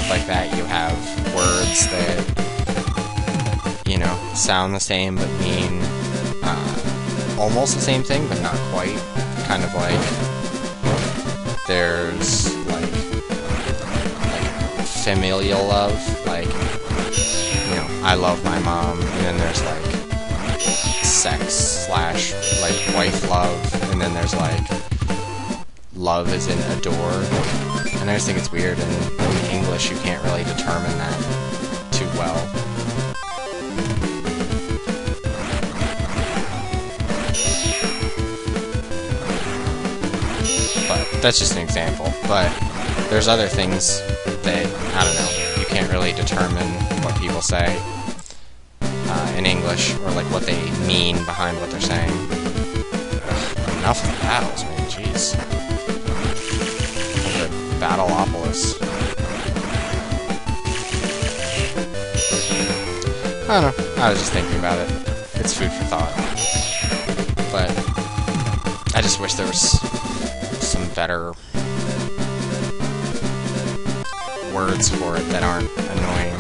stuff like that, you have words that, you know, sound the same but mean almost the same thing, but not quite. Kind of like, there's like familial love, like, you know, I love my mom, and then there's like sex / like wife love, and then there's like love as in adore. And I just think it's weird, and in English you can't really determine that too well. But that's just an example. But there's other things that, I don't know, you can't really determine what people say in English, or like what they mean behind what they're saying. Ugh, enough of the battles, man, jeez. The Battleopolis. I don't know, I was just thinking about it. It's food for thought. But I just wish there was some better words for it that aren't annoying.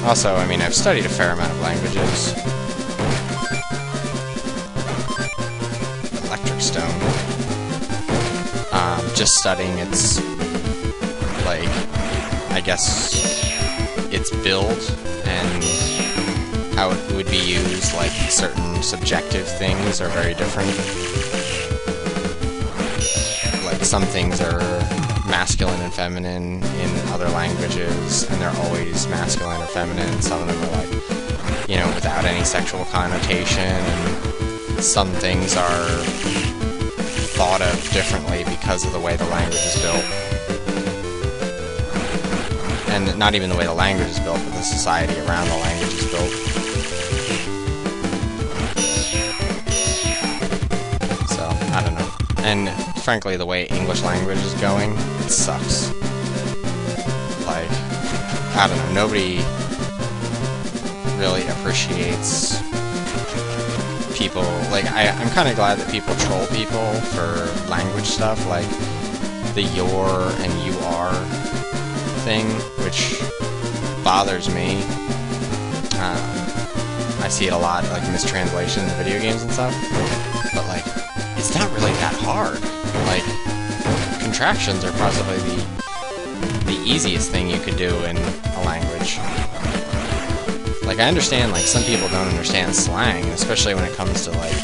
Also, I mean, I've studied a fair amount of languages. Electric Stone. Just studying its, like, I guess, its build and how it would be used, like, certain subjective things are very different. Like, some things are masculine and feminine in other languages, and they're always masculine or feminine. Some of them are like, you know, without any sexual connotation, and some things are thought of differently because of the way the language is built. And not even the way the language is built, but the society around the language is built. So, I don't know. And frankly, the way English language is going, it sucks. Like, I don't know, nobody really appreciates people. Like, I'm kind of glad that people troll people for language stuff, like the your and you are thing, which bothers me. I see it a lot, like mistranslation in video games and stuff, but like, it's not really that hard. Like, contractions are possibly the easiest thing you could do in a language. Like, I understand, like, some people don't understand slang, especially when it comes to, like,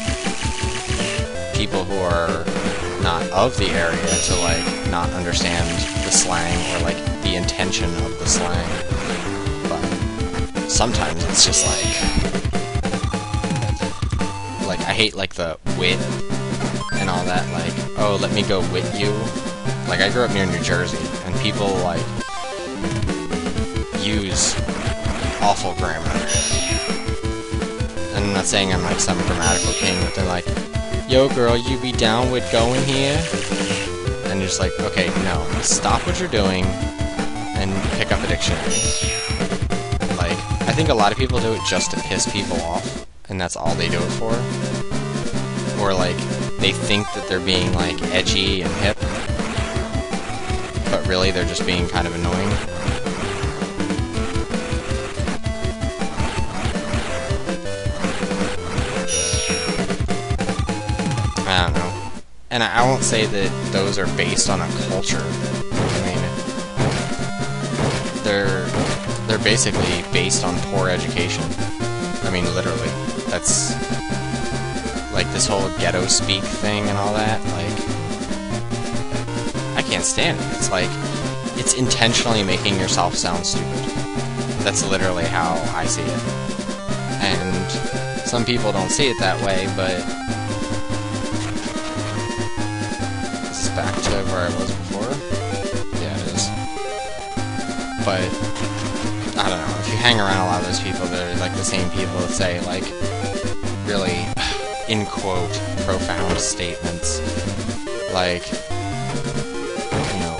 people who are not of the area to, like, not understand the slang or, like, the intention of the slang. But sometimes it's just, like, I hate, like, the wit and all that, like, oh, let me go wit you. Like, I grew up near New Jersey, and people, like, use awful grammar. And I'm not saying I'm, like, some grammatical king, but they're like, yo, girl, you be down with going here? And you're just like, okay, no, stop what you're doing and pick up a dictionary. Like, I think a lot of people do it just to piss people off, and that's all they do it for. Or, like, they think that they're being, like, edgy and hip, but really they're just being kind of annoying. I don't know. And I won't say that those are based on a culture. I mean, they're basically based on poor education. I mean, literally. That's like this whole ghetto speak thing and all that. Like, I can't stand it. It's like, it's intentionally making yourself sound stupid. That's literally how I see it. And some people don't see it that way, but back to where I was before. Yeah, it is. But I don't know, if you hang around a lot of those people, they're like the same people that say, like, really, in quote, profound statements. Like, you know,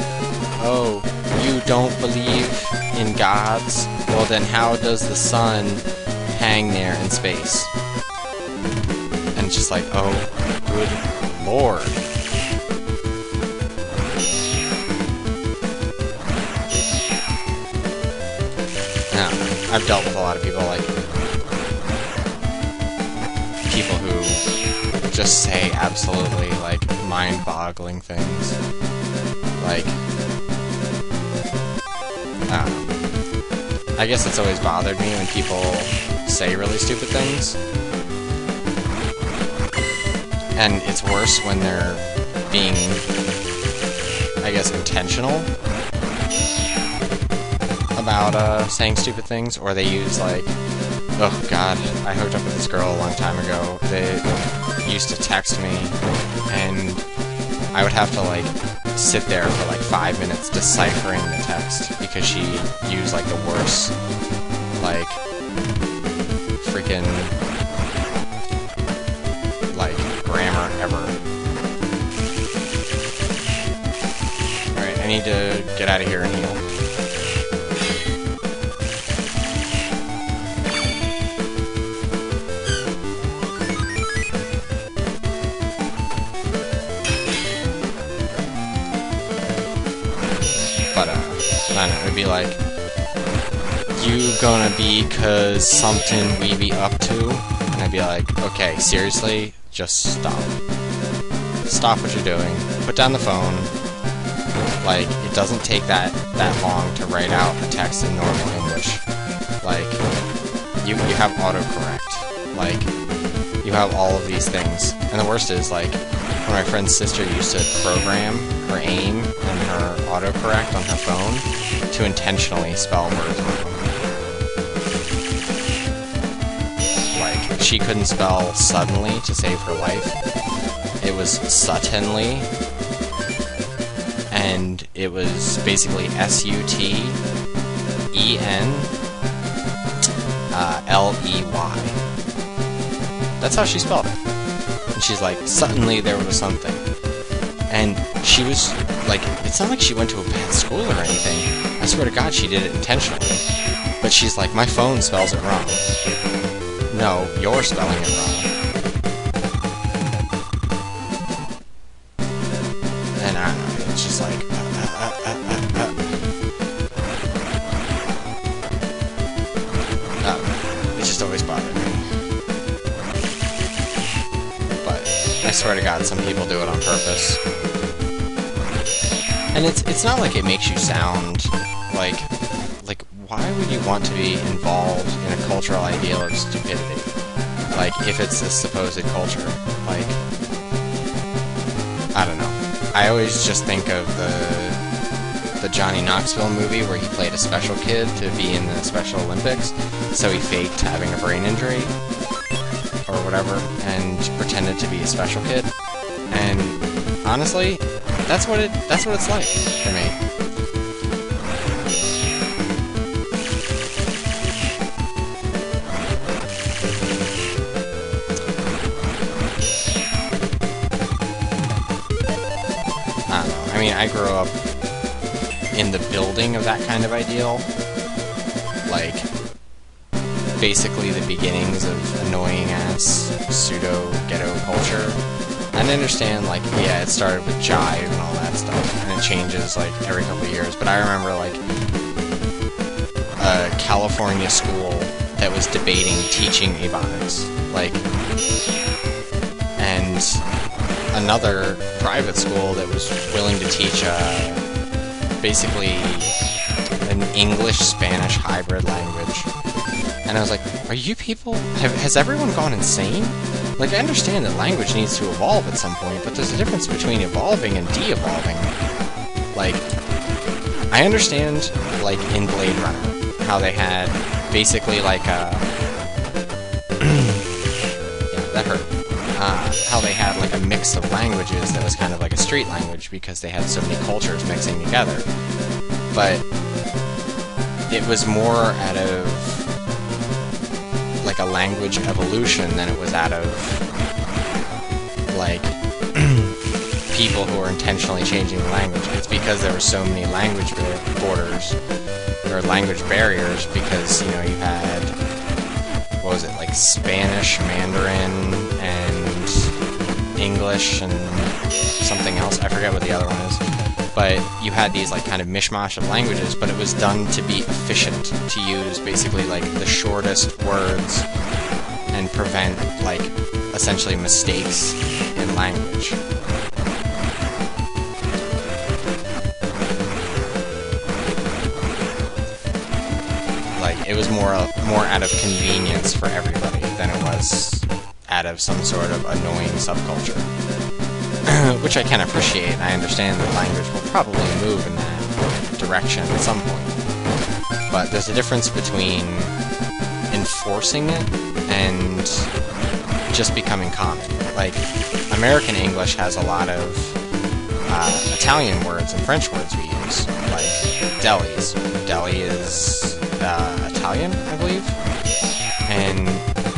oh, you don't believe in gods, well then how does the sun hang there in space? And it's just like, oh, good lord. I don't know. I've dealt with a lot of people, like, people who just say absolutely, like, mind-boggling things. Like, I don't know. I guess it's always bothered me when people say really stupid things. And it's worse when they're being, I guess, intentional about saying stupid things, or they use, like, oh god, I hooked up with this girl a long time ago. They used to text me, and I would have to, like, sit there for, like, 5 minutes deciphering the text, because she used, like, the worst, like, freaking, like, grammar ever. Alright, I need to get out of here and heal. But, I don't know, it'd be like, you gonna be cause something we be up to? And I'd be like, okay, seriously, just stop. Stop what you're doing. Put down the phone. Like, it doesn't take that long to write out a text in normal English. Like, you have autocorrect. Like, you have all of these things. And the worst is, like, when my friend's sister used to program her aim and her autocorrect on her phone to intentionally spell words wrong. Like, she couldn't spell suddenly to save her life. It was suddenly, and it was basically S-U-T-E-N L-E-Y. That's how she spelled it. And she's like, suddenly there was something. And she was, like, it's not like she went to a bad school or anything. I swear to God she did it intentionally. But she's like, my phone spells it wrong. No, you're spelling it wrong. And I don't know, it's just like, it just always bothered me. I swear to God, some people do it on purpose. And it's not like it makes you sound like why would you want to be involved in a cultural ideal of stupidity? Like, if it's this supposed culture. Like, I don't know. I always just think of the Johnny Knoxville movie where he played a special kid to be in the Special Olympics, so he faked having a brain injury or whatever, and pretended to be a special kid. And honestly, that's what it's like for me. I don't know. I mean, I grew up in the building of that kind of ideal. Like, basically the beginnings of annoying-ass pseudo-ghetto culture. And I understand, like, yeah, it started with jive and all that stuff, and it changes, like, every couple of years. But I remember, like, a California school that was debating teaching Ebonics. Like, and another private school that was willing to teach, basically an English-Spanish hybrid language. And I was like, are you people... has everyone gone insane? Like, I understand that language needs to evolve at some point, but there's a difference between evolving and de-evolving. Like, I understand, like, in Blade Runner, how they had basically, like, yeah, that hurt. How they had, like, a mix of languages that was kind of like a street language, because they had so many cultures mixing together. But it was more out of like a language evolution than it was out of like people who were intentionally changing the language. It's because there were so many language borders, or or language barriers, because, you know, you had, what was it, like Spanish, Mandarin, and English, and something else. I forget what the other one is. But you had these, like, kind of mishmash of languages, but it was done to be efficient, to use basically, like, the shortest words and prevent, like, essentially mistakes in language. Like, it was more out of convenience for everybody than it was out of some sort of annoying subculture. Which I can appreciate, and I understand that language will probably move in that direction at some point. But there's a difference between enforcing it and just becoming common. Like, American English has a lot of Italian words and French words we use, like delis. Deli is Italian, I believe. And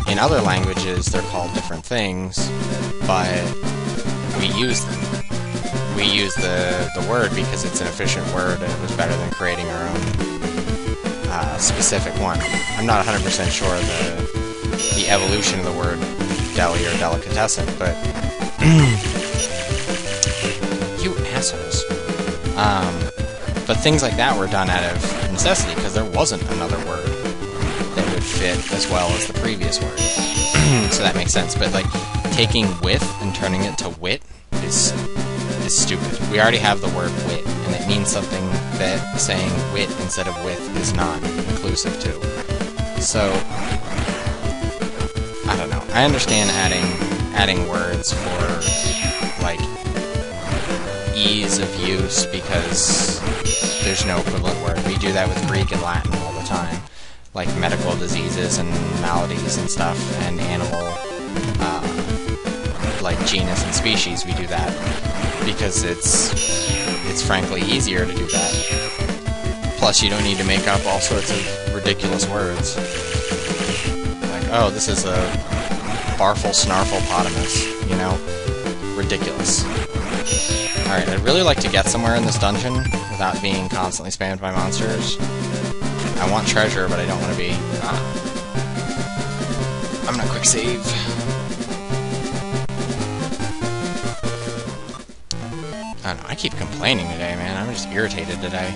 in other languages, they're called different things, but we use them. We use the word because it's an efficient word, and it was better than creating our own specific one. I'm not 100% sure the evolution of the word deli or delicatessen, but you assholes. But things like that were done out of necessity because there wasn't another word that would fit as well as the previous word. So that makes sense. But like taking with and turning it to wit is stupid. We already have the word wit, and it means something that saying wit instead of with is not inclusive to. So I don't know. I understand adding words for like ease of use because there's no equivalent word. We do that with Greek and Latin all the time, like medical diseases and maladies and stuff, and animal like genus and species. We do that because it's frankly easier to do that. Plus, you don't need to make up all sorts of ridiculous words. Like, oh, this is a barful snarflepotamus, you know? Ridiculous. Alright, I'd really like to get somewhere in this dungeon without being constantly spammed by monsters. I want treasure, but I don't want to be... I'm gonna quick save. I don't know, I keep complaining today, man. I'm just irritated today.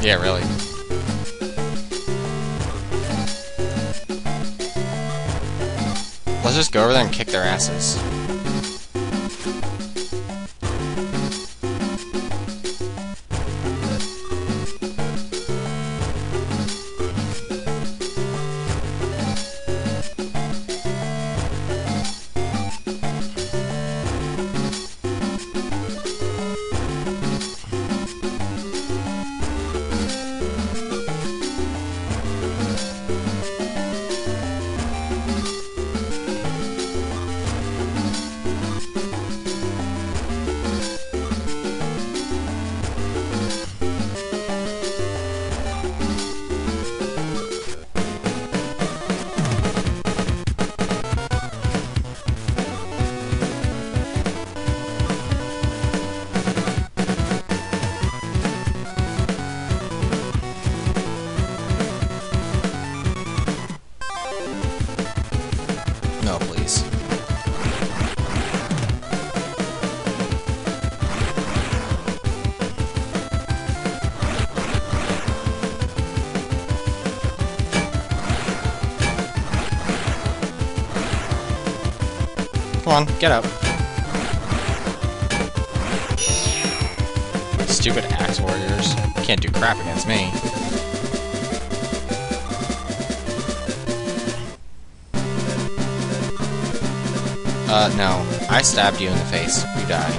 Yeah, really. Let's just go over there and kick their asses. No, please. Come on, get up. Stupid axe warriors. Can't do crap against me. No. I stabbed you in the face. You die.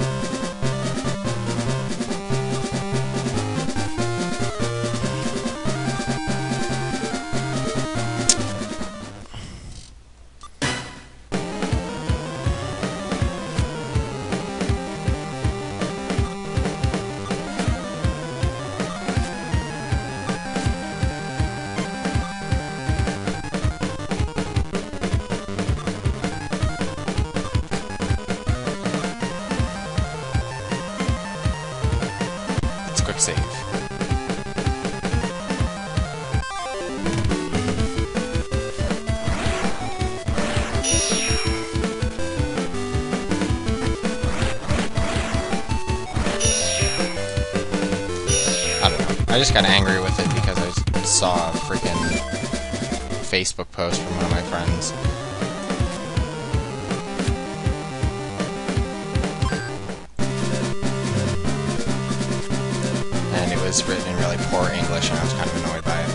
save. I don't know. I just got angry with it because I saw a freaking Facebook post from one of my friends. And it was written in really poor English, and I was kind of annoyed by it.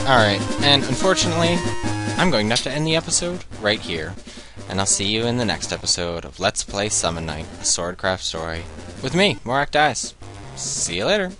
Alright, and unfortunately, I'm going to have to end the episode right here. And I'll see you in the next episode of Let's Play Summon Knight, a Swordcraft story, with me, Morak Dice. See you later.